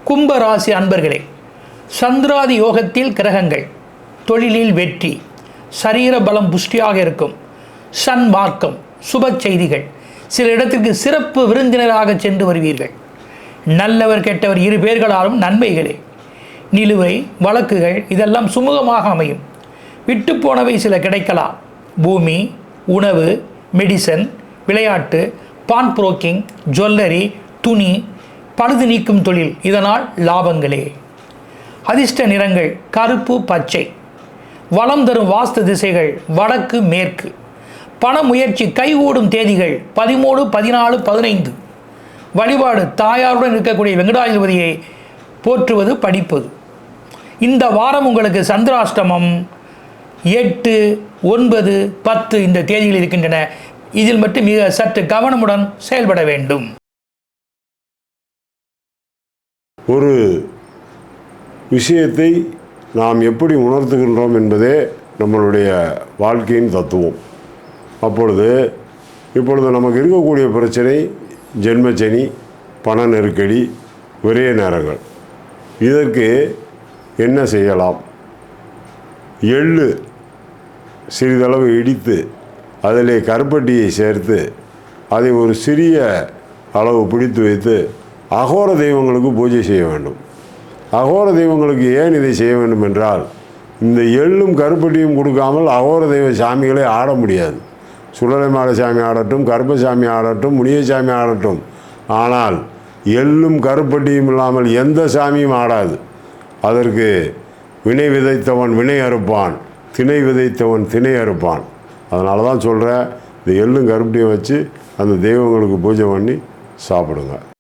கும்பராசி அன்பர்களே, சந்திராதி யோகத்தில் கிரகங்கள், தொழிலில் வெற்றி, சரீர பலம் புஷ்டியாக இருக்கும், சன்மார்க்கம், சுப செய்திகள், சில இடத்திற்கு சிறப்பு விருந்தினராக சென்று வருவீர்கள். நல்லவர் கெட்டவர் இரு பேர்களாலும் நன்மைகளே. நிலுவை வழக்குகள் இதெல்லாம் சுமூகமாக அமையும். விட்டு போனவை சில கிடைக்கலாம். பூமி, உணவு, மெடிசன், விளையாட்டு, பான் புரோக்கிங், ஜுவல்லரி, துணி, பழுது நீக்கும் தொழில், இதனால் லாபங்களே. அதிர்ஷ்ட நிறங்கள் கருப்பு, பச்சை. வளம் தரும் வாஸ்து திசைகள் வடக்கு, மேற்கு. பண முயற்சி கைகூடும் தேதிகள் 13, 14, 15. வழிபாடு தாயாருடன் இருக்கக்கூடிய வெங்கடாஜலபதியை போற்றுவது, படிப்பது. இந்த வாரம் உங்களுக்கு சந்திராஷ்டமம் 8, 9, 10 இந்த தேதிகள் இருக்கின்றன. இதில் மட்டும் மிக சற்று கவனமுடன் செயல்பட வேண்டும். ஒரு விஷயத்தை நாம் எப்படி உணர்த்துகின்றோம் என்பதே நம்மளுடைய வாழ்க்கையின் தத்துவம். இப்பொழுது நமக்கு இருக்கக்கூடிய பிரச்சனை ஜென்மச்சனி, பண நெருக்கடி, ஒரே நேரங்கள். இதற்கு என்ன செய்யலாம்? எள்ளு சிறிதளவு இடித்து அதிலே கருப்பட்டியை சேர்த்து அதை ஒரு சிறிய அளவு பிடித்து வைத்து அகோர தெய்வங்களுக்கு பூஜை செய்ய வேண்டும். அகோர தெய்வங்களுக்கு ஏன் இதை செய்ய வேண்டும் என்றால், இந்த எள்ளும் கருப்பட்டியும் கொடுக்காமல் அகோர தெய்வ சாமிகளை ஆட முடியாது. சுடலை மாட சாமி ஆடட்டும், கருப்பசாமி ஆடட்டும், முனியசாமி ஆடட்டும். ஆனால் எள்ளும் கருப்பட்டியும் இல்லாமல் எந்த சாமியும் ஆடாது. அதற்கு வினை விதைத்தவன் வினை அறுப்பான், திணை விதைத்தவன் திணை அறுப்பான். அதனால தான் சொல்கிறேன், இந்த எள்ளும் கருப்பட்டியும் வச்சு அந்த தெய்வங்களுக்கு பூஜை பண்ணி சாப்பிடுங்க.